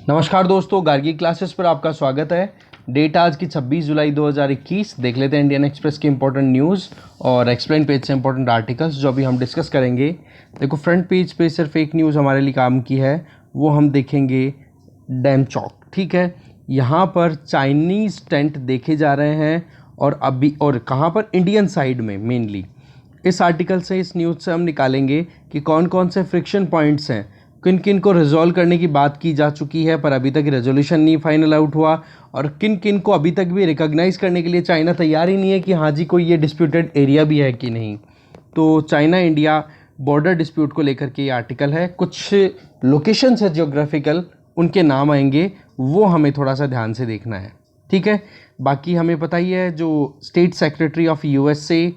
नमस्कार दोस्तों, गार्गी क्लासेस पर आपका स्वागत है। डेट आज की 26 जुलाई 2021। देख लेते हैं इंडियन एक्सप्रेस की इंपॉर्टेंट न्यूज़ और एक्सप्लेन पेज से इंपॉर्टेंट आर्टिकल्स जो अभी हम डिस्कस करेंगे। देखो, फ्रंट पेज पे सिर्फ एक न्यूज़ हमारे लिए काम की है, वो हम देखेंगे डैम चौक। ठीक है, यहाँ पर चाइनीज़ टेंट देखे जा रहे हैं और कहाँ पर, इंडियन साइड में मेनली। इस आर्टिकल से, इस न्यूज़ से हम निकालेंगे कि कौन कौन से फ्रिक्शन पॉइंट्स हैं, किन किन को रिजॉल्व करने की बात की जा चुकी है पर अभी तक रेजोल्यूशन नहीं फाइनल आउट हुआ, और किन किन को अभी तक भी रिकॉग्नाइज करने के लिए चाइना तैयार ही नहीं है कि हाँ जी कोई ये डिस्प्यूटेड एरिया भी है कि नहीं। तो चाइना इंडिया बॉर्डर डिस्प्यूट को लेकर के ये आर्टिकल है। कुछ लोकेशंस है जियोग्राफिकल, उनके नाम आएंगे, वो हमें थोड़ा सा ध्यान से देखना है। ठीक है, बाकी हमें पता ही है जो state secretary of USA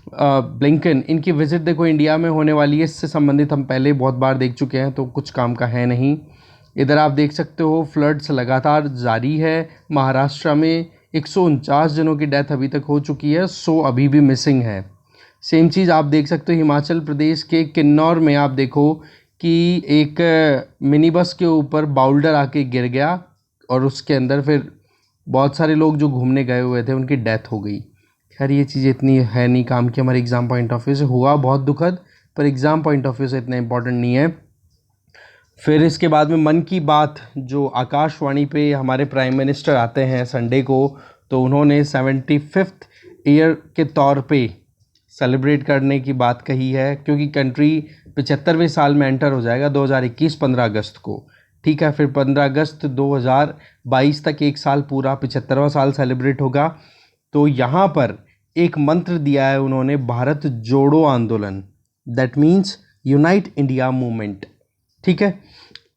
Blinken, इनकी विजिट देखो इंडिया में होने वाली है। इससे संबंधित हम पहले बहुत बार देख चुके हैं, तो कुछ काम का है नहीं। इधर आप देख सकते हो फ्लड्स लगातार जारी है। महाराष्ट्र में 149 जनों की डेथ अभी तक हो चुकी है, 100 अभी भी मिसिंग है। सेम चीज़ आप देख सकते हो हिमाचल प्रदेश के किन्नौर में। आप देखो कि एक मिनी बस के ऊपर बाउल्डर आके गिर गया और उसके अंदर फिर बहुत सारे लोग जो घूमने गए हुए थे उनकी डेथ हो गई। खैर ये चीज़ इतनी है नहीं काम की, हमारे एग्ज़ाम पॉइंट ऑफ व्यू से हुआ बहुत दुखद, पर एग्ज़ाम पॉइंट ऑफ व्यू से इतना इम्पोर्टेंट नहीं है। फिर इसके बाद में मन की बात, जो आकाशवाणी पे हमारे प्राइम मिनिस्टर आते हैं संडे को, तो उन्होंने 75th ईयर के तौर पे सेलिब्रेट करने की बात कही है, क्योंकि कंट्री 75वें साल में एंटर हो जाएगा 2021 15 अगस्त को। ठीक है, फिर 15 अगस्त 2022 तक एक साल पूरा 75वां साल सेलिब्रेट होगा। तो यहाँ पर एक मंत्र दिया है उन्होंने, भारत जोड़ो आंदोलन, that means unite India movement. ठीक है,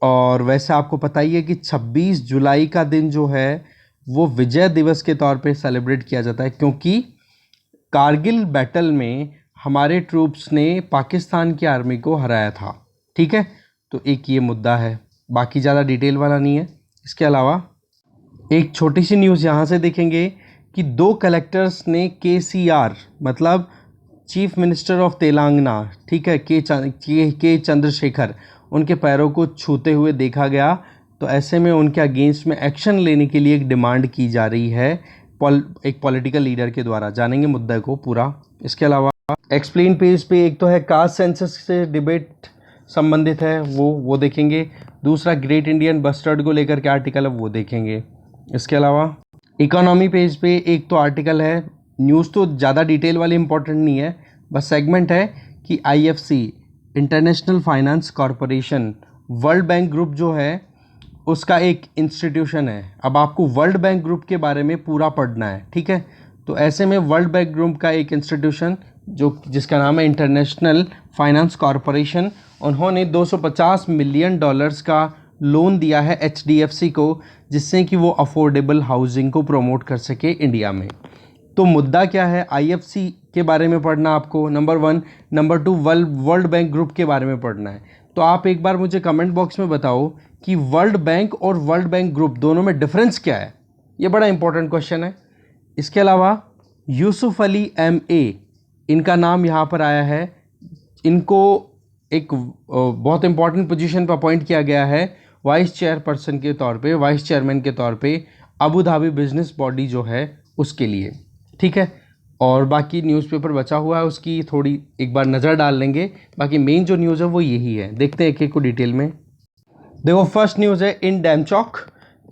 और वैसे आपको पता ही है कि 26 जुलाई का दिन जो है वो विजय दिवस के तौर पे सेलिब्रेट किया जाता है, क्योंकि कारगिल बैटल में हमारे ट्रूप्स ने पाकिस्तान की आर्मी को हराया था। ठीक है, तो एक ये मुद्दा है, बाकी ज़्यादा डिटेल वाला नहीं है। इसके अलावा एक छोटी सी न्यूज़ यहाँ से देखेंगे कि 2 कलेक्टर्स ने KCR मतलब चीफ मिनिस्टर ऑफ तेलंगाना, ठीक है, के चंद्रशेखर, उनके पैरों को छूते हुए देखा गया। तो ऐसे में उनके अगेंस्ट में एक्शन लेने के लिए एक डिमांड की जा रही है एक पॉलिटिकल लीडर के द्वारा। जानेंगे मुद्दे को पूरा। इसके अलावा एक्सप्लेन पेज पे एक तो है कास्ट सेंसस से डिबेट संबंधित है, वो देखेंगे। दूसरा ग्रेट इंडियन बस्टर्ड को लेकर के आर्टिकल है, वो देखेंगे। इसके अलावा इकोनॉमी पेज पे एक तो आर्टिकल है, न्यूज़ तो ज़्यादा डिटेल वाली इंपॉर्टेंट नहीं है, बस सेगमेंट है कि IFC international finance corporation, world bank group जो है उसका एक इंस्टीट्यूशन है। अब आपको वर्ल्ड बैंक ग्रुप के बारे में पूरा पढ़ना है। ठीक है, तो ऐसे में वर्ल्ड बैंक ग्रुप का एक इंस्टीट्यूशन जिसका नाम है इंटरनेशनल फाइनेंस कॉरपोरेशन, उन्होंने $250 मिलियन का लोन दिया है HDFC को, जिससे कि वो अफोर्डेबल हाउसिंग को प्रमोट कर सके इंडिया में। तो मुद्दा क्या है, IFC के बारे में पढ़ना आपको, number 1। Number 2 world bank group के बारे में पढ़ना है। तो आप एक बार मुझे कमेंट बॉक्स में बताओ कि वर्ल्ड बैंक और वर्ल्ड बैंक ग्रुप दोनों में डिफरेंस क्या है। ये बड़ा इंपॉर्टेंट क्वेश्चन है। इसके अलावा यूसुफ अली MA, इनका नाम यहाँ पर आया है। इनको एक बहुत इंपॉर्टेंट पोजीशन पर अपॉइंट किया गया है वाइस चेयरपर्सन के तौर पे, वाइस चेयरमैन के तौर पे अबू धाबी बिजनेस बॉडी जो है उसके लिए। ठीक है, और बाकी न्यूज़पेपर बचा हुआ है उसकी थोड़ी एक बार नज़र डाल लेंगे। बाकी मेन जो न्यूज़ है वो यही है, देखते हैं एक एक को डिटेल में। देखो, फर्स्ट न्यूज़ है in Demchok,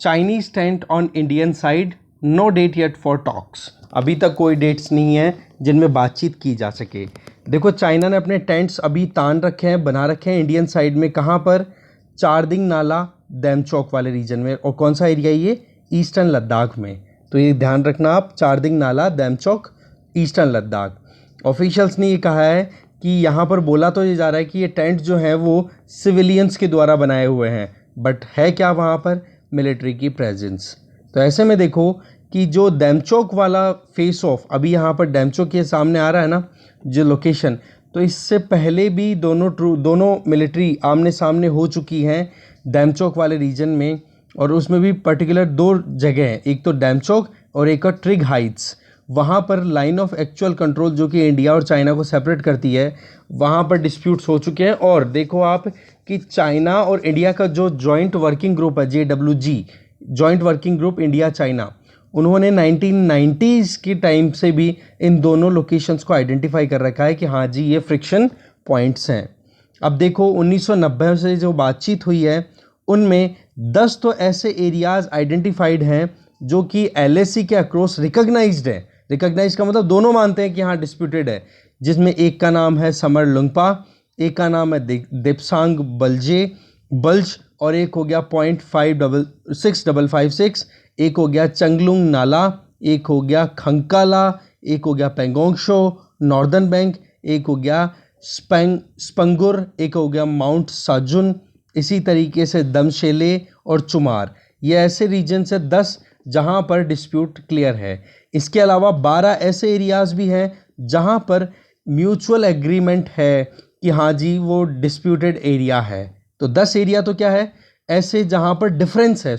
Chinese tent on Indian side, no date yet for talks. अभी तक कोई डेट्स नहीं है जिनमें बातचीत की जा सके। देखो, चाइना ने अपने टेंट्स अभी तान रखे हैं, बना रखे हैं इंडियन साइड में। कहाँ पर? चारदिंग नाला डैम चौक वाले रीजन में। और कौन सा एरिया ये? ईस्टर्न लद्दाख में। तो ये ध्यान रखना आप, चारदिंग नाला डैम चौक, ईस्टर्न लद्दाख। ऑफिशियल्स ने ये कहा है कि यहाँ पर बोला तो ये जा रहा है कि ये टेंट जो हैं वो सिविलियंस के द्वारा बनाए हुए हैं, बट है क्या वहाँ पर? मिलिट्री की प्रेजेंस। तो ऐसे में देखो कि जो डैमचौक वाला फेस ऑफ अभी यहाँ पर डैमचौक के सामने आ रहा है ना जो लोकेशन, तो इससे पहले भी दोनों मिलिट्री आमने सामने हो चुकी हैं डैमचौक वाले रीजन में, और उसमें भी पर्टिकुलर 2 जगह हैं, एक तो डैमचौक और एक और ट्रिग हाइट्स। वहाँ पर लाइन ऑफ एक्चुअल कंट्रोल जो कि इंडिया और चाइना को सेपरेट करती है, वहाँ पर डिस्प्यूट्स हो चुके हैं। और देखो आप कि चाइना और इंडिया का जो जॉइंट वर्किंग ग्रुप है JWG, joint working group India China, उन्होंने 1990s की टाइम से भी इन दोनों लोकेशंस को आइडेंटिफाई कर रखा है कि हाँ जी ये फ्रिक्शन पॉइंट्स हैं। अब देखो 1990 से जो बातचीत हुई है उनमें 10 तो ऐसे एरियाज आइडेंटिफाइड हैं जो कि LAC के अक्रॉस रिकॉग्नाइज्ड है। रिकॉग्नाइज का मतलब दोनों मानते हैं कि हाँ डिस्प्यूटेड है, जिसमें एक का नाम है समर लुंगपा, एक का नाम है दिप्सांग बल्ज और एक हो गया 0.6556, एक हो गया चंगलुंग नाला, एक हो गया खंकाला, एक हो गया पेंगोंगशो नॉर्दर्न बैंक, एक हो गया स्पंगुर, एक हो गया माउंट साजुन, इसी तरीके से दमशेले और चुमार। ये ऐसे रीजन से 10 जहां पर डिस्प्यूट क्लियर है। इसके अलावा 12 ऐसे एरियाज भी हैं जहां पर म्यूचुअल एग्रीमेंट है कि हाँ जी वो डिस्प्यूटेड एरिया है। तो 10 एरिया तो क्या है ऐसे जहां पर डिफरेंस है,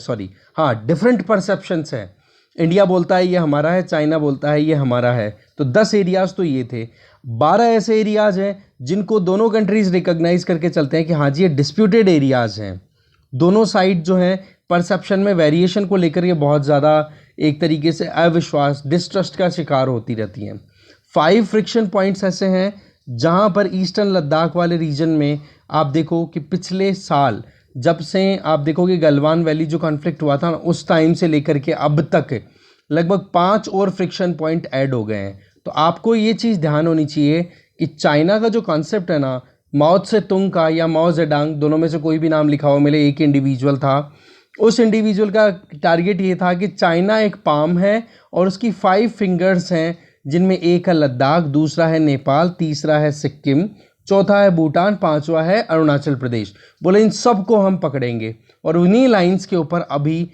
डिफरेंट परसेप्शंस है। इंडिया बोलता है ये हमारा है, चाइना बोलता है ये हमारा है। तो 10 एरियाज तो ये थे। 12 ऐसे एरियाज हैं जिनको दोनों कंट्रीज रिकॉग्नाइज करके चलते हैं कि हाँ जी ये डिस्प्यूटेड एरियाज हैं। दोनों साइड जो हैं परसेप्शन में वेरिएशन को लेकर ये बहुत ज़्यादा एक तरीके से अविश्वास, डिस्ट्रस्ट का शिकार होती रहती हैं। 5 फ्रिक्शन पॉइंट्स ऐसे हैं जहां पर ईस्टर्न लद्दाख वाले रीजन में आप देखो कि पिछले साल जब से आप देखोगे गलवान वैली जो कॉन्फ्लिक्ट हुआ था उस टाइम से लेकर के अब तक लगभग 5 और फ्रिक्शन पॉइंट ऐड हो गए हैं। तो आपको ये चीज़ ध्यान होनी चाहिए कि चाइना का जो कॉन्सेप्ट है ना, माओ त्से तुंग का या माओ जेडांग, दोनों में से कोई भी नाम लिखा हो मिले, एक इंडिविजुअल था। उस इंडिविजुअल का टारगेट ये था कि चाइना एक पाम है और उसकी 5 फिंगर्स हैं, जिनमें एक है लद्दाख, दूसरा है नेपाल, तीसरा है सिक्किम, चौथा है भूटान, पांचवा है अरुणाचल प्रदेश। बोले इन सब को हम पकड़ेंगे और उन्हीं लाइंस के ऊपर अभी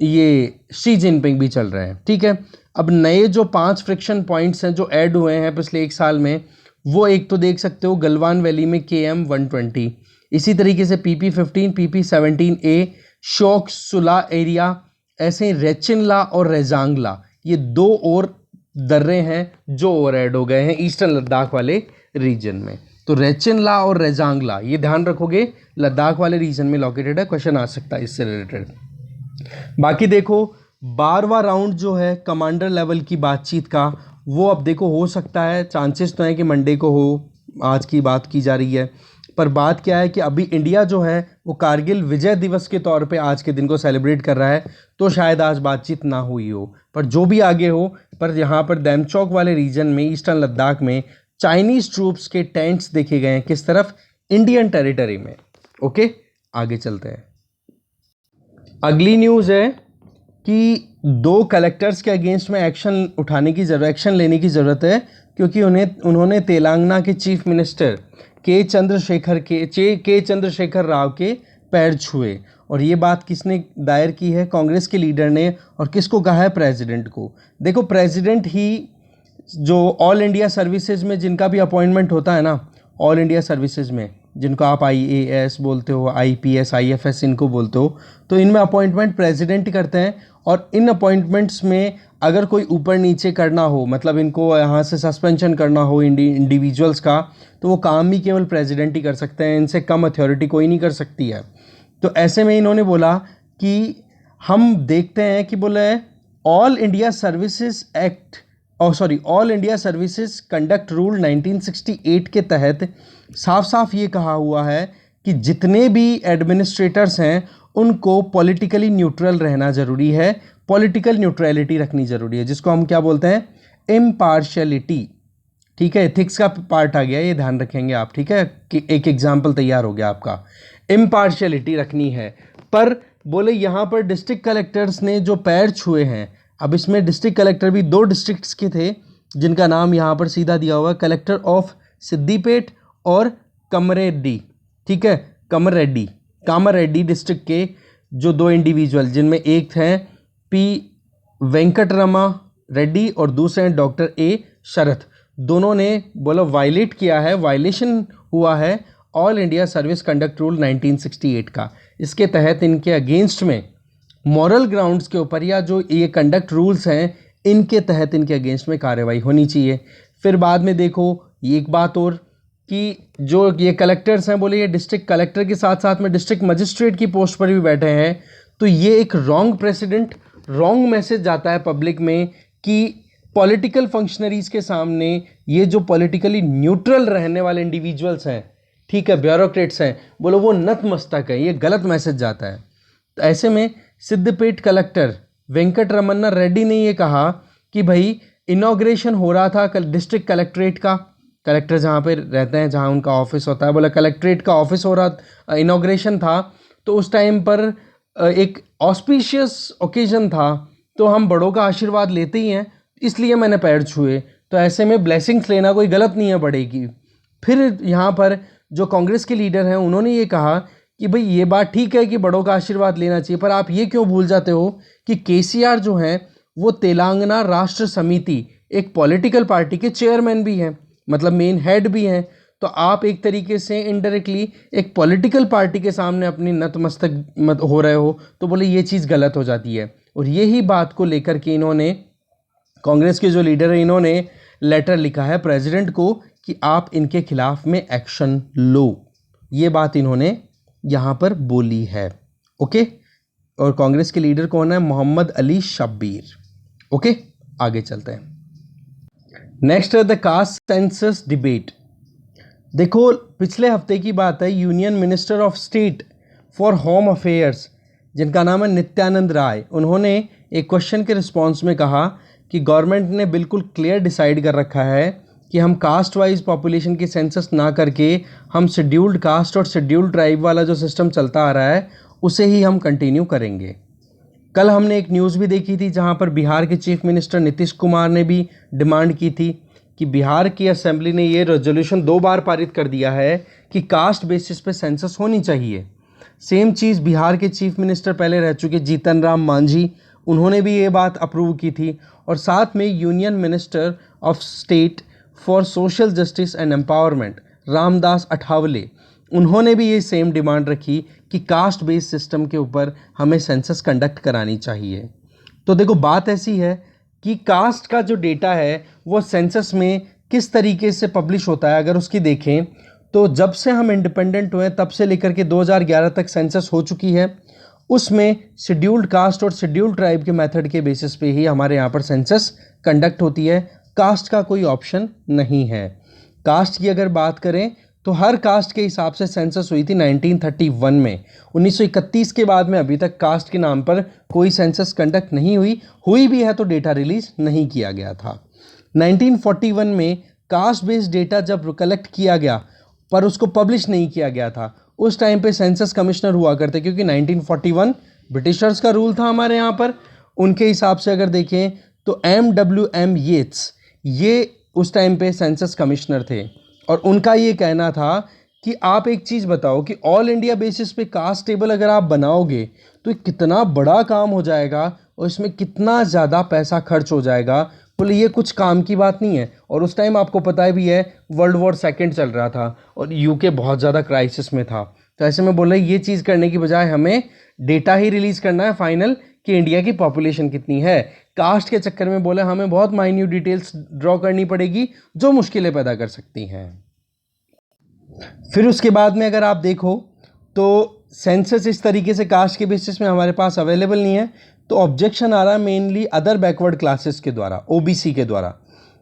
ये शी जिनपिंग भी चल रहे हैं। ठीक है, अब नए जो 5 फ्रिक्शन पॉइंट्स हैं जो ऐड हुए हैं पिछले 1 साल में, वो एक तो देख सकते हो गलवान वैली में KM 120, इसी तरीके से PP15, PP17A शोक सुला एरिया, ऐसे रेचिनला और रेजांगला, ये 2 और दर्रे हैं जो और ऐड हो गए हैं ईस्टर्न लद्दाख वाले रीजन में। तो रेचिनला और रेजांगला ये ध्यान रखोगे, लद्दाख वाले रीजन में लोकेटेड है, क्वेश्चन आ सकता है इससे रिलेटेड। बाकी देखो 12वां राउंड जो है कमांडर लेवल की बातचीत का, वो अब देखो हो सकता है, चांसेस तो हैं कि मंडे को हो, आज की बात की जा रही है। पर बात क्या है कि अभी इंडिया जो है वो कारगिल विजय दिवस के तौर पे आज के दिन को सेलिब्रेट कर रहा है, तो शायद आज बातचीत ना हुई हो। पर जो भी आगे हो, पर यहाँ पर दैमचौक वाले रीजन में ईस्टर्न लद्दाख में चाइनीज ट्रूप्स के टेंट्स देखे गए हैं, किस तरफ, इंडियन टेरिटरी में। ओके, आगे चलते हैं। अगली न्यूज़ है कि 2 कलेक्टर्स के अगेंस्ट में एक्शन लेने की ज़रूरत है, क्योंकि उन्होंने तेलंगाना के चीफ मिनिस्टर के चंद्रशेखर राव के पैर छुए। और ये बात किसने दायर की है, कांग्रेस के लीडर ने, और किसको कहा है, प्रेसिडेंट को। देखो प्रेसिडेंट ही जो ऑल इंडिया सर्विसेज में जिनका भी अपॉइंटमेंट होता है ना, ऑल इंडिया सर्विसेज में जिनको आप IAS बोलते हो, IPS IFS इनको बोलते हो, तो इनमें अपॉइंटमेंट प्रेसिडेंट ही करते हैं। और इन अपॉइंटमेंट्स में अगर कोई ऊपर नीचे करना हो, मतलब इनको यहाँ से सस्पेंशन करना हो इंडिविजुअल्स का, तो वो काम भी केवल प्रेसिडेंट ही कर सकते हैं, इनसे कम अथॉरिटी कोई नहीं कर सकती है। तो ऐसे में इन्होंने बोला कि हम देखते हैं कि बोले all India services conduct rule 1968 के तहत साफ साफ ये कहा हुआ है कि जितने भी एडमिनिस्ट्रेटर्स हैं उनको पॉलिटिकली न्यूट्रल रहना ज़रूरी है, पॉलिटिकल न्यूट्रलिटी रखनी ज़रूरी है, जिसको हम क्या बोलते हैं, इम्पार्शियलिटी। ठीक है, एथिक्स का पार्ट आ गया, ये ध्यान रखेंगे आप। ठीक है, कि एक एग्जाम्पल तैयार हो गया आपका, इम्पार्शियलिटी रखनी है। पर बोले यहाँ पर डिस्ट्रिक्ट कलेक्टर्स ने जो पैर छुए हैं, अब इसमें डिस्ट्रिक्ट कलेक्टर भी 2 डिस्ट्रिक्ट्स के थे जिनका नाम यहाँ पर सीधा दिया हुआ है, कलेक्टर ऑफ सिद्दीपेट और कमरेड्डी। ठीक है, कामारेड्डी डिस्ट्रिक्ट के जो 2 इंडिविजुअल, जिनमें एक हैं P वेंकटरमा रेड्डी और दूसरे हैं डॉक्टर A शरथ, दोनों ने बोला वायलेट किया है, वायलेशन हुआ है all India service conduct rule 1968 का। इसके तहत इनके अगेंस्ट में मॉरल ग्राउंड्स के ऊपर या जो ये कंडक्ट रूल्स हैं इनके तहत इनके अगेंस्ट में कार्रवाई होनी चाहिए। फिर बाद में देखो ये एक बात और कि जो ये कलेक्टर्स हैं, बोले ये डिस्ट्रिक्ट कलेक्टर के साथ साथ में डिस्ट्रिक्ट मजिस्ट्रेट की पोस्ट पर भी बैठे हैं, तो ये एक रॉन्ग प्रेसिडेंट, रॉन्ग मैसेज जाता है पब्लिक में कि पॉलिटिकल फंक्शनरीज के सामने ये जो पॉलिटिकली न्यूट्रल रहने वाले इंडिविजुअल्स हैं, ठीक है, ब्यूरोक्रेट्स हैं, बोलो वो नतमस्तक है, ये गलत मैसेज जाता है। तो ऐसे में सिद्धपेट कलेक्टर वेंकट रमन्ना रेड्डी ने ये कहा कि भाई इनॉग्रेशन हो रहा था डिस्ट्रिक्ट कलेक्ट्रेट का, कलेक्टर जहाँ पे रहते हैं, जहाँ उनका ऑफिस होता है, बोला कलेक्ट्रेट का ऑफिस हो रहा, इनॉग्रेशन था, तो उस टाइम पर एक ऑस्पिशियस ओकेजन था, तो हम बड़ों का आशीर्वाद लेते ही हैं, इसलिए मैंने पैर छुए। तो ऐसे में ब्लेसिंग्स लेना कोई गलत नहीं है बड़े की। फिर यहाँ पर जो कांग्रेस के लीडर हैं उन्होंने ये कहा कि भाई ये बात ठीक है कि बड़ों का आशीर्वाद लेना चाहिए, पर आप ये क्यों भूल जाते हो कि केसीआर जो हैं वो तेलंगाना राष्ट्र समिति एक पॉलिटिकल पार्टी के चेयरमैन भी हैं, मतलब मेन हेड भी हैं। तो आप एक तरीके से इनडायरेक्टली एक पॉलिटिकल पार्टी के सामने अपनी नतमस्तक मत हो रहे हो, तो बोले ये चीज़ गलत हो जाती है। और यही बात को लेकर के इन्होंने, कांग्रेस के जो लीडर हैं, इन्होंने लेटर लिखा है प्रेसिडेंट को कि आप इनके खिलाफ में एक्शन लो, ये बात इन्होंने यहाँ पर बोली है। ओके, और कांग्रेस के लीडर कौन है? मोहम्मद अली शब्बीर। ओके, आगे चलते हैं। नेक्स्ट है द कास्ट सेंसस डिबेट। देखो, पिछले हफ्ते की बात है, union minister of state for home affairs जिनका नाम है नित्यानंद राय, उन्होंने एक क्वेश्चन के रिस्पॉन्स में कहा कि गवर्नमेंट ने बिल्कुल क्लियर डिसाइड कर रखा है कि हम कास्ट वाइज पॉपुलेशन की सेंसस ना करके हम शेड्यूल्ड कास्ट और शेड्यूल्ड ट्राइब वाला जो सिस्टम चलता आ रहा है उसे ही हम कंटिन्यू करेंगे। कल हमने एक न्यूज़ भी देखी थी जहां पर बिहार के चीफ मिनिस्टर नीतीश कुमार ने भी डिमांड की थी कि बिहार की असेंबली ने ये रेजोल्यूशन 2 बार पारित कर दिया है कि कास्ट बेसिस पे सेंसस होनी चाहिए। सेम चीज़ बिहार के चीफ मिनिस्टर पहले रह चुके जीतन राम मांझी, उन्होंने भी ये बात अप्रूव की थी। और साथ में union minister of state for social justice and empowerment Ramdas Athawale, उन्होंने भी ये सेम डिमांड रखी कि कास्ट बेस्ड सिस्टम के ऊपर हमें सेंसस कंडक्ट करानी चाहिए। तो देखो, बात ऐसी है कि कास्ट का जो डेटा है वो सेंसस में किस तरीके से पब्लिश होता है, अगर उसकी देखें तो जब से हम इंडिपेंडेंट हुए तब से लेकर के 2011 तक सेंसस हो चुकी है, उसमें शेड्यूल्ड कास्ट और शेड्यूल्ड ट्राइब के मेथड के बेसिस पे ही हमारे यहाँ पर सेंसस कंडक्ट होती है। कास्ट का कोई ऑप्शन नहीं है। कास्ट की अगर बात करें तो हर कास्ट के हिसाब से सेंसस हुई थी 1931 में। 1931 के बाद में अभी तक कास्ट के नाम पर कोई सेंसस कंडक्ट नहीं हुई भी है तो डेटा रिलीज नहीं किया गया था। 1941 में कास्ट बेस्ड डेटा जब कलेक्ट किया गया पर उसको पब्लिश नहीं किया गया था, उस टाइम पे सेंसस कमिश्नर हुआ करते, क्योंकि 1941 ब्रिटिशर्स का रूल था हमारे यहाँ पर। उनके हिसाब से अगर देखें तो MWM येट्स, ये उस टाइम पे सेंसस कमिश्नर थे और उनका ये कहना था कि आप एक चीज़ बताओ कि ऑल इंडिया बेसिस पे कास्ट टेबल अगर आप बनाओगे तो कितना बड़ा काम हो जाएगा और इसमें कितना ज़्यादा पैसा खर्च हो जाएगा। बोले ये कुछ काम की बात नहीं है। और उस टाइम आपको पता भी है वर्ल्ड वॉर सेकेंड चल रहा था और यूके बहुत ज़्यादा क्राइसिस में था। तो ऐसे में बोले ये चीज़ करने की बजाय हमें डेटा ही रिलीज़ करना है फाइनल कि इंडिया की पॉपुलेशन कितनी है। कास्ट के चक्कर में बोले हमें बहुत माइन्यूट डिटेल्स ड्रॉ करनी पड़ेगी जो मुश्किलें पैदा कर सकती हैं। फिर उसके बाद में अगर आप देखो तो सेंसस इस तरीके से कास्ट के बेसिस में हमारे पास अवेलेबल नहीं है, तो ऑब्जेक्शन आ रहा है मेनली अदर बैकवर्ड क्लासेस के द्वारा, ओबीसी के द्वारा।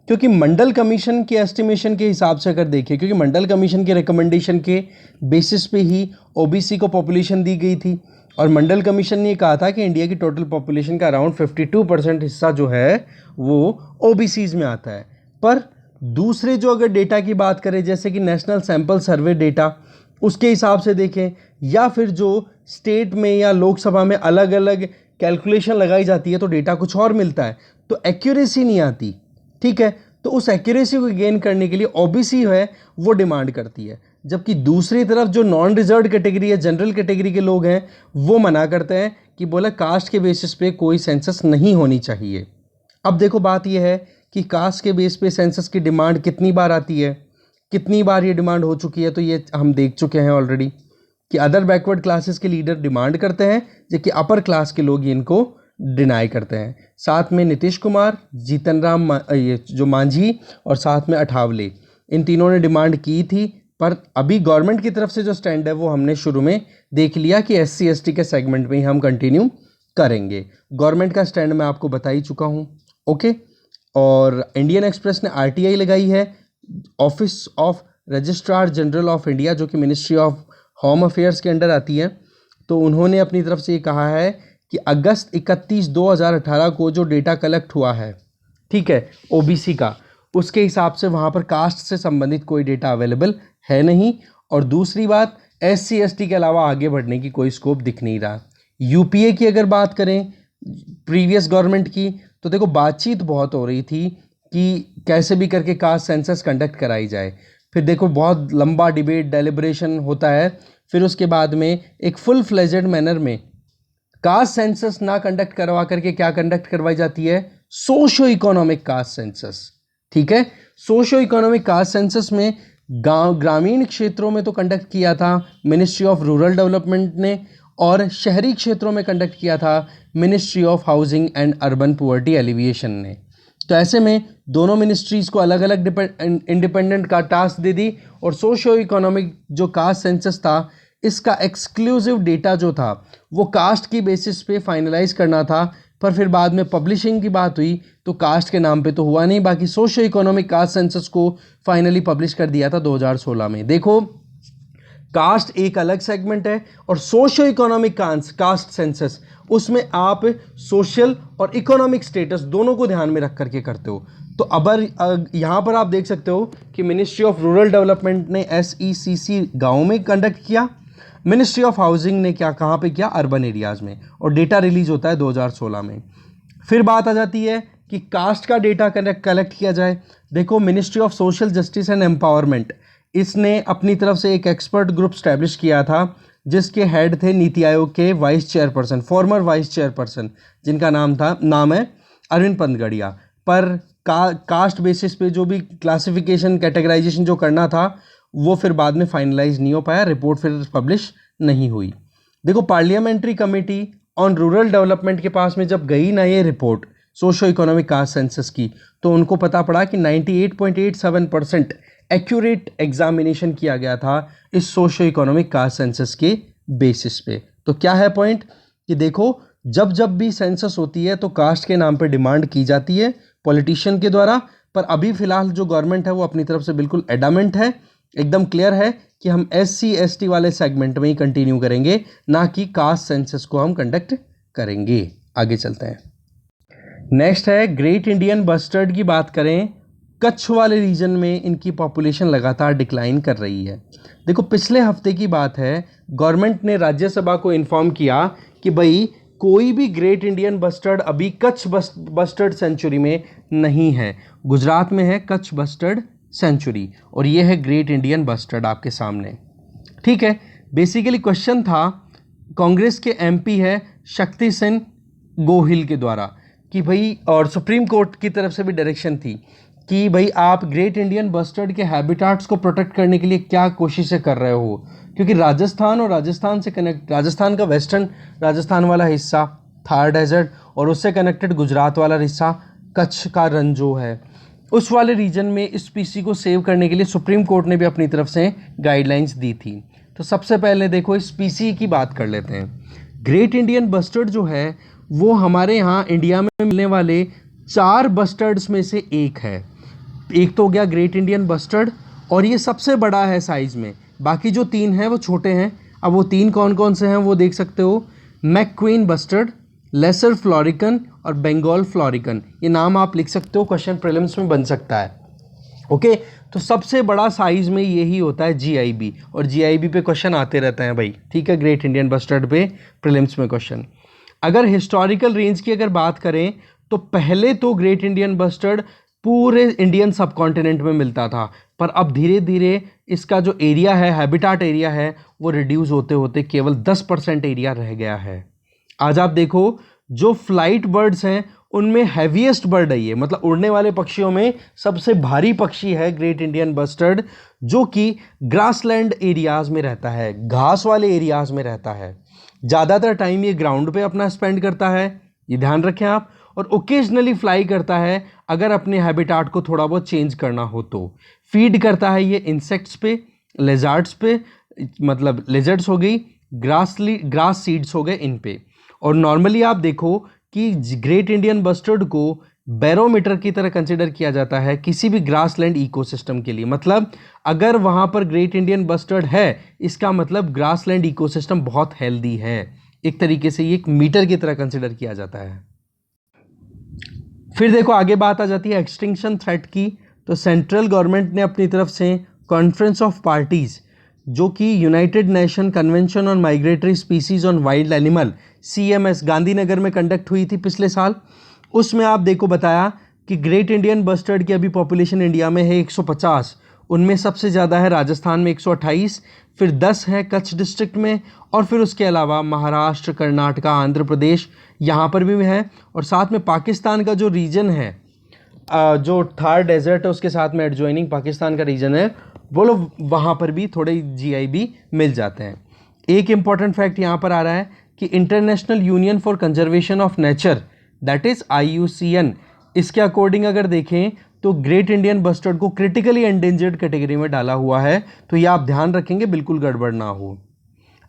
क्योंकि मंडल कमीशन के एस्टिमेशन के हिसाब से अगर देखें, क्योंकि मंडल कमीशन के रिकमेंडेशन के बेसिस पे ही ओबीसी को पॉपुलेशन दी गई थी और मंडल कमीशन ने कहा था कि इंडिया की टोटल पॉपुलेशन का अराउंड 52% हिस्सा जो है वो ओबीसीज में आता है। पर दूसरे जो अगर डेटा की बात करें जैसे कि नेशनल सैंपल सर्वे डेटा, उसके हिसाब से देखें या फिर जो स्टेट में या लोकसभा में अलग अलग कैलकुलेशन लगाई जाती है तो डेटा कुछ और मिलता है, तो एक्यूरेसी नहीं आती। ठीक है, तो उस एक्यूरेसी को गेन करने के लिए ओबीसी है वो डिमांड करती है, जबकि दूसरी तरफ जो नॉन रिजर्व्ड कैटेगरी है, जनरल कैटेगरी के लोग हैं, वो मना करते हैं कि बोला कास्ट के बेसिस पे कोई सेंसस नहीं होनी चाहिए। अब देखो बात यह है कि कास्ट के बेस पे सेंसस की डिमांड कितनी बार आती है, कितनी बार ये डिमांड हो चुकी है, तो ये हम देख चुके हैं ऑलरेडी कि अदर बैकवर्ड क्लासेस के लीडर डिमांड करते हैं जबकि अपर क्लास के लोग इनको डिनाई करते हैं। साथ में नीतीश कुमार, जीतन राम ये जो मांझी और साथ में अठावले, इन तीनों ने डिमांड की थी, पर अभी गवर्नमेंट की तरफ से जो स्टैंड है वो हमने शुरू में देख लिया कि SC ST के सेगमेंट में ही हम कंटिन्यू करेंगे। गवर्नमेंट का स्टैंड मैं आपको बता ही चुका हूँ। ओके, और इंडियन एक्सप्रेस ने RTI लगाई है, office of registrar general of India, जो कि मिनिस्ट्री ऑफ होम अफेयर्स के अंडर आती है। तो उन्होंने अपनी तरफ से ये कहा है कि अगस्त 31 2018 को जो डेटा कलेक्ट हुआ है, ठीक है, OBC का, उसके हिसाब से वहाँ पर कास्ट से संबंधित कोई डेटा अवेलेबल है नहीं। और दूसरी बात, SC ST के अलावा आगे बढ़ने की कोई स्कोप दिख नहीं रहा। UPA की अगर बात करें प्रीवियस गवर्नमेंट की, तो देखो बातचीत बहुत हो रही थी कि कैसे भी करके कास्ट सेंसस कंडक्ट कराई जाए। फिर देखो बहुत लंबा डिबेट डेलिब्रेशन होता है, फिर उसके बाद में एक फुल फ्लेजेड मैनर में कास्ट सेंसस ना कंडक्ट करवा करके क्या कंडक्ट करवाई जाती है, सोशो इकोनॉमिक कास्ट सेंसस। ठीक है, सोशो इकोनॉमिक कास्ट सेंसस में गांव ग्रामीण क्षेत्रों में तो कंडक्ट किया था मिनिस्ट्री ऑफ रूरल डेवलपमेंट ने, और शहरी क्षेत्रों में कंडक्ट किया था ministry of housing and urban poverty alleviation ने। तो ऐसे में दोनों मिनिस्ट्रीज़ को अलग अलग इंडिपेंडेंट का टास्क दे दी, और सोशो इकोनॉमिक जो कास्ट सेंसस था, इसका एक्सक्लूसिव डेटा जो था वो कास्ट की बेसिस पे फाइनलाइज करना था। पर फिर बाद में पब्लिशिंग की बात हुई तो कास्ट के नाम पे तो हुआ नहीं, बाकी सोशो इकोनॉमिक कास्ट सेंसस को फाइनली पब्लिश कर दिया था 2016 में। देखो, कास्ट एक अलग सेगमेंट है और सोशो इकोनॉमिक कास्ट सेंसस, उसमें आप सोशल और इकोनॉमिक स्टेटस दोनों को ध्यान में रख करके करते हो। तो अब यहाँ पर आप देख सकते हो कि मिनिस्ट्री ऑफ रूरल डेवलपमेंट ने SECC गाँव में कंडक्ट किया, मिनिस्ट्री ऑफ हाउसिंग ने क्या कहाँ पे किया, अर्बन एरियाज़ में, और डेटा रिलीज होता है 2016 में। फिर बात आ जाती है कि कास्ट का डेटा कलेक्ट किया जाए। देखो, ministry of social justice and empowerment, इसने अपनी तरफ से एक एक्सपर्ट ग्रुप स्टैब्लिश किया था, जिसके हेड थे नीति आयोग के vice chairperson, farmer vice chairperson, जिनका नाम है अरविंद पंतगड़िया। पर कास्ट बेसिस पे जो भी क्लासिफिकेशन कैटेगराइजेशन जो करना था वो फिर बाद में फाइनलाइज नहीं हो पाया, रिपोर्ट फिर पब्लिश नहीं हुई। देखो, parliamentary committee on rural development के पास में जब गई ना ये report socio economic caste census की, तो उनको पता पड़ा कि 98.87% एक्यूरेट एग्जामिनेशन किया गया था इस सोशो इकोनॉमिक कास्ट सेंसस के बेसिस पे। तो क्या है पॉइंट कि देखो, जब जब भी सेंसस होती है तो कास्ट के नाम पे डिमांड की जाती है पॉलिटिशियन के द्वारा, पर अभी फिलहाल जो गवर्नमेंट है वो अपनी तरफ से बिल्कुल एडामेंट है, एकदम क्लियर है कि हम SC ST वाले सेगमेंट में ही कंटिन्यू करेंगे, ना कि कास्ट सेंसस को हम कंडक्ट करेंगे। आगे चलते हैं। नेक्स्ट है ग्रेट इंडियन बस्टर्ड की बात करें, कच्छ वाले रीजन में इनकी पॉपुलेशन लगातार डिक्लाइन कर रही है। देखो, पिछले हफ्ते की बात है, गवर्नमेंट ने राज्यसभा को इन्फॉर्म किया कि भाई कोई भी ग्रेट इंडियन बस्टर्ड अभी कच्छ बस्टर्ड सेंचुरी में नहीं है। गुजरात में है कच्छ बस्टर्ड सेंचुरी, और ये है ग्रेट इंडियन बस्टर्ड आपके सामने। ठीक है, बेसिकली क्वेश्चन था, कांग्रेस के MP है शक्ति सिंह गोहिल के द्वारा कि भाई, और सुप्रीम कोर्ट की तरफ से भी डायरेक्शन थी कि भाई आप ग्रेट इंडियन बस्टर्ड के हैबिटाट्स को प्रोटेक्ट करने के लिए क्या कोशिशें कर रहे हो, क्योंकि राजस्थान और राजस्थान से कनेक्ट, राजस्थान का वेस्टर्न राजस्थान वाला हिस्सा थार डेजर्ट, और उससे कनेक्टेड गुजरात वाला हिस्सा कच्छ का रन जो है, उस वाले रीजन में इस स्पीसी को सेव करने के लिए सुप्रीम कोर्ट ने भी अपनी तरफ से गाइडलाइंस दी थी। तो सबसे पहले देखो, इस स्पीसी की बात कर लेते हैं। ग्रेट इंडियन बस्टर्ड जो है वो हमारे यहाँ इंडिया में मिलने वाले 4 बस्टर्ड्स में से एक है। एक तो हो गया ग्रेट इंडियन बस्टर्ड, और ये सबसे बड़ा है साइज़ में, बाकी जो 3 हैं वो छोटे हैं। अब वो 3 कौन कौन से हैं वो देख सकते हो, मैक्क्वीन बस्टर्ड, लेसर फ्लोरिकन और बंगाल फ्लोरिकन। ये नाम आप लिख सकते हो, क्वेश्चन प्रीलिम्स में बन सकता है। ओके, तो सबसे बड़ा साइज़ में यही होता है GIB, और GIB पे क्वेश्चन आते रहते हैं भाई। ठीक है, ग्रेट इंडियन बस्टर्ड पे प्रीलिम्स में क्वेश्चन। अगर हिस्टोरिकल रेंज की अगर बात करें तो पहले तो ग्रेट इंडियन बस्टर्ड पूरे इंडियन सब कॉन्टिनेंट में मिलता था, पर अब धीरे धीरे इसका जो एरिया है, हैबिटाट एरिया है, वो रिड्यूस होते होते केवल 10% एरिया रह गया है। आज आप देखो, जो फ्लाइट बर्ड्स हैं उनमें हैवीएस्ट बर्ड है ये, मतलब उड़ने वाले पक्षियों में सबसे भारी पक्षी है ग्रेट इंडियन बस्टर्ड, जो कि ग्रासलैंड एरियाज में रहता है, घास वाले एरियाज में रहता है। ज़्यादातर टाइम ये ग्राउंड पे अपना स्पेंड करता है, ये ध्यान रखें आप। और ओकेजनली फ्लाई करता है अगर अपने हैबिटाट को थोड़ा बहुत चेंज करना हो तो। फीड करता है ये इंसेक्ट्स पे, लेजार्ड्स पे, मतलब लेजर्ड्स हो गई, ग्रास सीड्स हो गए इन पे। और नॉर्मली आप देखो कि ग्रेट इंडियन बस्टर्ड को बैरोमीटर की तरह कंसिडर किया जाता है किसी भी ग्रासलैंड इकोसिस्टम के लिए। मतलब अगर वहां पर ग्रेट इंडियन बस्टर्ड है, इसका मतलब ग्रासलैंड इकोसिस्टम बहुत हेल्दी है। एक तरीके से ये एक मीटर की तरह कंसिडर किया जाता है। फिर देखो आगे बात आ जाती है एक्सटिंक्शन थ्रेट की। तो सेंट्रल गवर्नमेंट ने अपनी तरफ से कॉन्फ्रेंस ऑफ पार्टीज, जो कि United nation convention on migratory species on wild animal CMS Gandhinagar में कंडक्ट हुई थी पिछले साल। उसमें आप देखो बताया कि ग्रेट इंडियन बस्टर्ड की अभी पॉपुलेशन इंडिया में है 150, उनमें सबसे ज़्यादा है राजस्थान में 128, फिर 10 है कच्छ डिस्ट्रिक्ट में, और फिर उसके अलावा महाराष्ट्र, कर्नाटका, आंध्र प्रदेश यहाँ पर भी है। और साथ में पाकिस्तान का जो रीजन है, जो थार डेजर्ट है उसके साथ में एडजॉइनिंग पाकिस्तान का रीजन है, वो लोग वहाँ पर भी थोड़े GI भी मिल जाते हैं। एक इम्पॉर्टेंट फैक्ट यहाँ पर आ रहा है कि international union for conservation of nature, that is IUCN, इसके अकॉर्डिंग अगर देखें तो ग्रेट इंडियन बस्टर्ड को क्रिटिकली एंडेंजर्ड कैटेगरी में डाला हुआ है। तो ये आप ध्यान रखेंगे, बिल्कुल गड़बड़ ना हो।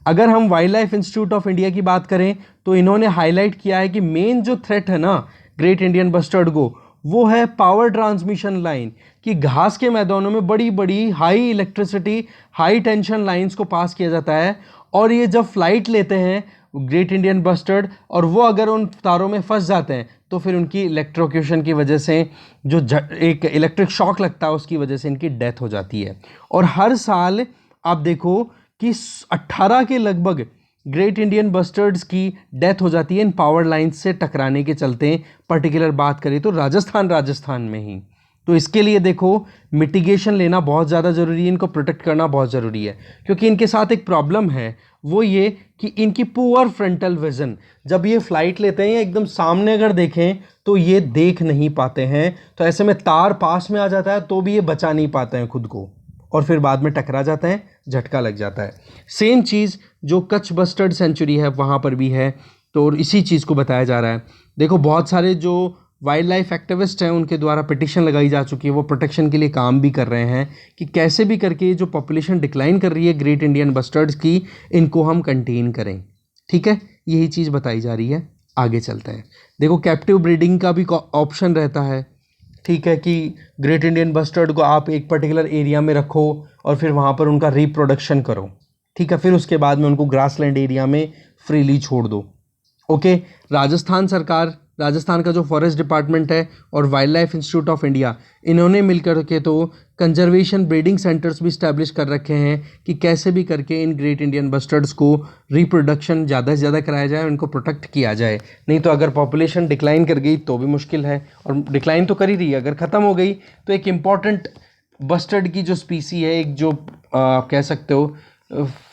अगर हम wild life institute of India की बात करें तो इन्होंने हाईलाइट किया है कि मेन जो थ्रेट है ना ग्रेट इंडियन बस्टर्ड को, वो है पावर ट्रांसमिशन लाइन, कि घास के मैदानों में बड़ी बड़ी high electricity, high tension lines को पास किया जाता है। और ये जब फ्लाइट लेते हैं ग्रेट इंडियन बस्टर्ड, और वो अगर उन तारों में फंस जाते हैं तो फिर उनकी इलेक्ट्रोक्यूशन की वजह से जो एक इलेक्ट्रिक शॉक लगता है उसकी वजह से इनकी डेथ हो जाती है। और हर साल आप देखो कि 18 के लगभग ग्रेट इंडियन बस्टर्ड्स की डेथ हो जाती है इन पावर लाइन्स से टकराने के चलते। पर्टिकुलर बात करें तो राजस्थान में ही। तो इसके लिए देखो मिटिगेशन लेना बहुत ज़्यादा ज़रूरी है, इनको प्रोटेक्ट करना बहुत ज़रूरी है, क्योंकि इनके साथ एक प्रॉब्लम है, वो ये कि इनकी पुअर फ्रंटल विजन, जब ये फ्लाइट लेते हैं एकदम सामने अगर देखें तो ये देख नहीं पाते हैं। तो ऐसे में तार पास में आ जाता है तो भी ये बचा नहीं पाते हैं खुद को, और फिर बाद में टकरा जाते हैं, झटका लग जाता है। सेम चीज़ जो कच्छ बस्टर्ड सेंचुरी है वहाँ पर भी है, तो इसी चीज़ को बताया जा रहा है। देखो बहुत सारे जो वाइल्ड लाइफ एक्टिविस्ट हैं उनके द्वारा पिटिशन लगाई जा चुकी है, वो प्रोटेक्शन के लिए काम भी कर रहे हैं कि कैसे भी करके जो पॉपुलेशन डिक्लाइन कर रही है ग्रेट इंडियन बस्टर्ड्स की, इनको हम कंटेन करें। ठीक है, यही चीज़ बताई जा रही है। आगे चलते हैं। देखो कैप्टिव ब्रीडिंग का भी ऑप्शन रहता है। ठीक है, कि ग्रेट इंडियन बस्टर्ड को आप एक पर्टिकुलर एरिया में रखो और फिर वहाँ पर उनका रिप्रोडक्शन करो। ठीक है, फिर उसके बाद में उनको ग्रासलैंड एरिया में फ्रीली छोड़ दो। ओके, राजस्थान सरकार, राजस्थान का जो फॉरेस्ट डिपार्टमेंट है और wild life institute of India, इन्होंने मिलकर के तो कंजर्वेशन ब्रीडिंग सेंटर्स भी इस्टेब्लिश कर रखे हैं कि कैसे भी करके इन ग्रेट इंडियन बस्टर्ड्स को रिप्रोडक्शन ज़्यादा से ज़्यादा कराया जाए, उनको प्रोटेक्ट किया जाए। नहीं तो अगर पॉपुलेशन डिक्लाइन कर गई तो भी मुश्किल है, और डिक्लाइन तो कर ही रही है, अगर ख़त्म हो गई तो एक इम्पॉर्टेंट बस्टर्ड की जो स्पीसी है, एक जो आप कह सकते हो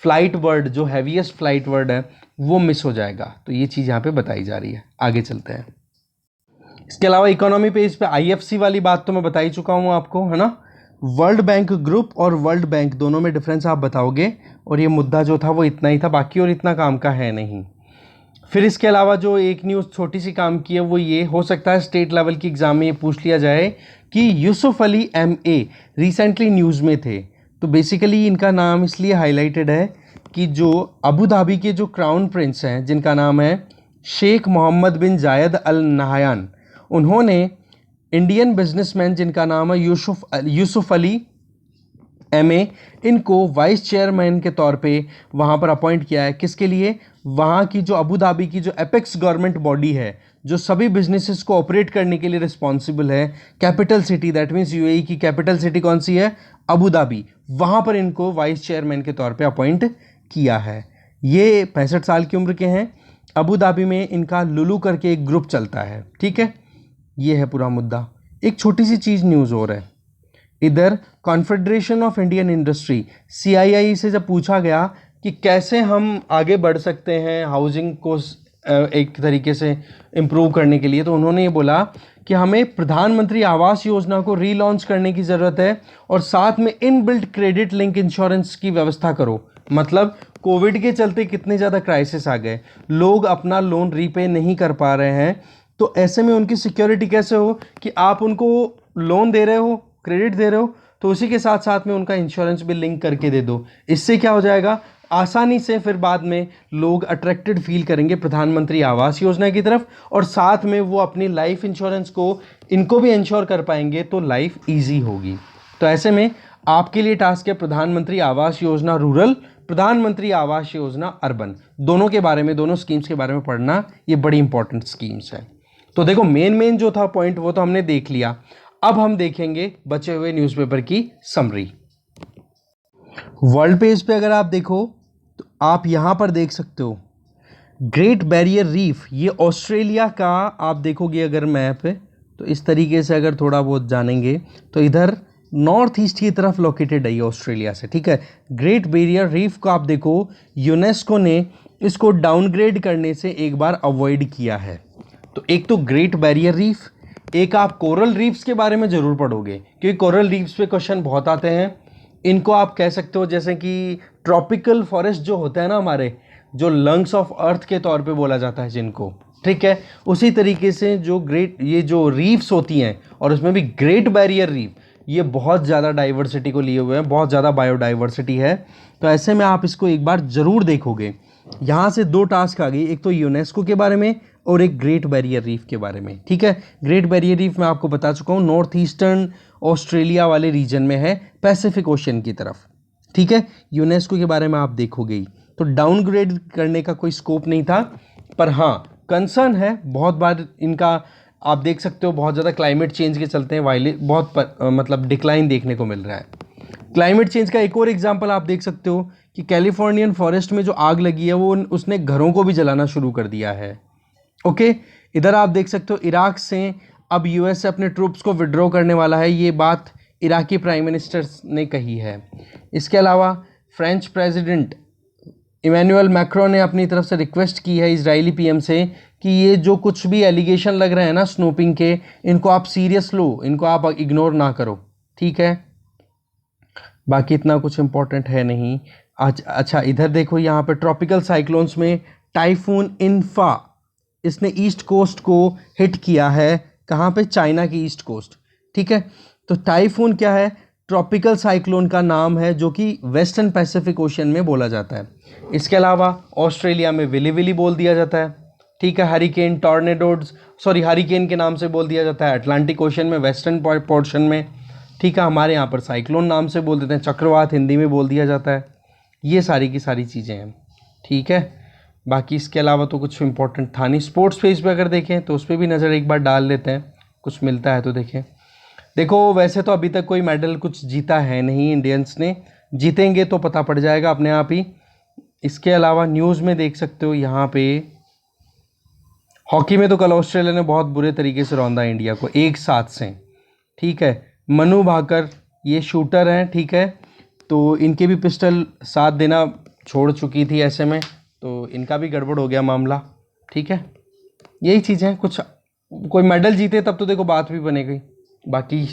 फ्लाइट बर्ड, जो हैवीएस्ट फ्लाइट बर्ड है, वो मिस हो जाएगा। तो ये चीज़ यहाँ पे बताई जा रही है। आगे चलते हैं। इसके अलावा इकोनॉमी पेज पे IFC वाली बात तो मैं बता ही चुका हूँ आपको, है ना। वर्ल्ड बैंक ग्रुप और वर्ल्ड बैंक दोनों में डिफरेंस आप बताओगे, और ये मुद्दा जो था वो इतना ही था, बाकी और इतना काम का है नहीं। फिर इसके अलावा जो एक न्यूज़ छोटी सी काम की है वो ये हो सकता है स्टेट लेवल की एग्जाम में ये पूछ लिया जाए कि Yusuf Ali MA recently news में थे। तो बेसिकली इनका नाम इसलिए हाईलाइटेड है कि जो अबू धाबी के जो क्राउन प्रिंस हैं, जिनका नाम है शेख मोहम्मद बिन जायद अल नहायान, उन्होंने इंडियन बिजनेसमैन जिनका नाम है यूसुफ अली MA, इनको वाइस चेयरमैन के तौर पे वहाँ पर अपॉइंट किया है। किसके लिए? वहाँ की जो अबू धाबी की जो एपेक्स गवर्नमेंट बॉडी है, जो सभी बिजनेसेस को ऑपरेट करने के लिए रिस्पॉन्सिबल है, capital city, that means UAE की कैपिटल सिटी कौन सी है? Abu Dhabi. वहाँ पर इनको वाइस चेयरमैन के तौर पे अपॉइंट किया है। ये 65 साल की उम्र के हैं। अबू धाबी में इनका लुलू करके एक ग्रुप चलता है। ठीक है, ये है पूरा मुद्दा। एक छोटी सी चीज़ न्यूज़ और है इधर, confederation of Indian industry CII से जब पूछा गया कि कैसे हम आगे बढ़ सकते हैं हाउसिंग को एक तरीके से इम्प्रूव करने के लिए, तो उन्होंने ये बोला कि हमें प्रधानमंत्री आवास योजना को रीलॉन्च करने की ज़रूरत है, और साथ में इनबिल्ट क्रेडिट लिंक इंश्योरेंस की व्यवस्था करो। मतलब कोविड के चलते कितने ज़्यादा क्राइसिस आ गए, लोग अपना लोन रीपे नहीं कर पा रहे हैं, तो ऐसे में उनकी सिक्योरिटी कैसे हो कि आप उनको लोन दे रहे हो, क्रेडिट दे रहे हो, तो उसी के साथ साथ में उनका इंश्योरेंस भी लिंक करके दे दो। इससे क्या हो जाएगा, आसानी से फिर बाद में लोग अट्रैक्टेड फील करेंगे प्रधानमंत्री आवास योजना की तरफ, और साथ में वो अपनी लाइफ इंश्योरेंस को इनको भी इंश्योर कर पाएंगे, तो लाइफ ईजी होगी। तो ऐसे में आपके लिए टास्क है प्रधानमंत्री आवास योजना रूरल, प्रधानमंत्री आवास योजना अर्बन, दोनों के बारे में, दोनों स्कीम्स के बारे में पढ़ना, ये बड़ी इंपॉर्टेंट स्कीम्स है। तो देखो मेन जो था पॉइंट वो तो हमने देख लिया। अब हम देखेंगे बचे हुए न्यूज़पेपर की समरी। वर्ल्ड पेज पे अगर आप देखो तो आप यहां पर देख सकते हो ग्रेट बैरियर रीफ, ये ऑस्ट्रेलिया का, आप देखोगे अगर मैप है तो इस तरीके से अगर थोड़ा बहुत जानेंगे तो इधर नॉर्थ ईस्ट की तरफ लोकेटेड है ये ऑस्ट्रेलिया से, ठीक है। ग्रेट बैरियर रीफ को आप देखो, यूनेस्को ने इसको डाउनग्रेड करने से एक बार अवॉइड किया है। तो एक तो ग्रेट बैरियर रीफ, एक आप कोरल रीफ्स के बारे में ज़रूर पढ़ोगे क्योंकि कोरल रीफ्स पे क्वेश्चन बहुत आते हैं। इनको आप कह सकते हो जैसे कि ट्रॉपिकल फॉरेस्ट जो होता है ना हमारे, जो लंग्स ऑफ अर्थ के तौर पे बोला जाता है जिनको, ठीक है, उसी तरीके से जो ग्रेट ये जो रीफ्स होती हैं, और उसमें भी ग्रेट बैरियर रीफ, ये बहुत ज़्यादा डाइवर्सिटी को लिए हुए हैं, बहुत ज़्यादा बायोडाइवर्सिटी है। तो ऐसे में आप इसको एक बार ज़रूर देखोगे। यहाँ से दो टास्क आ गई, एक तो यूनेस्को के बारे में और एक ग्रेट बैरियर रीफ के बारे में, ठीक है। ग्रेट बैरियर रीफ मैं आपको बता चुका हूँ, नॉर्थ ईस्टर्न ऑस्ट्रेलिया वाले रीजन में है, पैसिफिक ओशन की तरफ, ठीक है। यूनेस्को के बारे में आप देखोगे ही, तो डाउनग्रेड करने का कोई स्कोप नहीं था, पर हाँ कंसर्न है बहुत बार इनका, आप देख सकते हो बहुत ज़्यादा क्लाइमेट चेंज के चलते हैं मतलब डिक्लाइन देखने को मिल रहा है। क्लाइमेट चेंज का एक और एग्जांपल आप देख सकते हो कि कैलिफोर्नियन फॉरेस्ट में जो आग लगी है वो उसने घरों को भी जलाना शुरू कर दिया है। ओके, इधर आप देख सकते हो इराक से अब यूएस से अपने ट्रूप्स को विड्रॉ करने वाला है, ये बात इराकी प्राइम मिनिस्टर ने कही है। इसके अलावा फ्रेंच प्रेसिडेंट इमैनुअल मैक्रोन ने अपनी तरफ से रिक्वेस्ट की है इजरायली पीएम से कि ये जो कुछ भी एलिगेशन लग रहे हैं ना स्नूपिंग के, इनको आप सीरियस लो, इनको आप इग्नोर ना करो, ठीक है। बाकी इतना कुछ इंपॉर्टेंट है नहीं आज। अच्छा इधर देखो, यहाँ पे ट्रॉपिकल साइक्लोन्स में टाइफून इन्फा, इसने ईस्ट कोस्ट को हिट किया है, कहाँ पे, चाइना की ईस्ट कोस्ट, ठीक है। तो टाइफून क्या है, ट्रॉपिकल साइक्लोन का नाम है जो कि वेस्टर्न पैसिफिक ओशन में बोला जाता है। इसके अलावा ऑस्ट्रेलिया में विली विली बोल दिया जाता है, ठीक है। हरिकेन टॉर्नेडोज, हरिकेन के नाम से बोल दिया जाता है अटलांटिक ओशन में, वेस्टर्न पोर्शन में, ठीक है। हमारे यहाँ पर साइक्लोन नाम से बोल देते हैं, चक्रवात हिंदी में बोल दिया जाता है। ये सारी की सारी चीज़ें हैं, ठीक है। बाकी इसके अलावा तो कुछ इंपॉर्टेंट था नहीं। स्पोर्ट्स पेज पे अगर देखें तो उस पर भी नज़र एक बार डाल लेते हैं, कुछ मिलता है तो देखें। देखो वैसे तो अभी तक कोई मेडल कुछ जीता है नहीं इंडियंस ने, जीतेंगे तो पता पड़ जाएगा अपने आप ही। इसके अलावा न्यूज़ में देख सकते हो यहाँ पे हॉकी में तो कल ऑस्ट्रेलिया ने बहुत बुरे तरीके से रौंदा इंडिया को 1-7 से, ठीक है। मनु भाकर ये शूटर हैं, ठीक है, तो इनके भी पिस्टल साथ देना छोड़ चुकी थी ऐसे में, तो इनका भी गड़बड़ हो गया मामला, ठीक है। यही चीज़ें हैं, कुछ कोई मेडल जीते तब तो देखो बात भी बनेगी, बाकी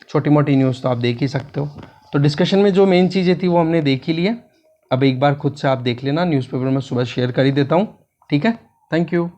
छोटी मोटी न्यूज़ तो आप देख ही सकते हो। तो डिस्कशन में जो मेन चीज़ें थी वो हमने देख ही लिया। अब एक बार खुद से आप देख लेना, न्यूज़पेपर में सुबह शेयर कर ही देता हूँ, ठीक है। Thank you.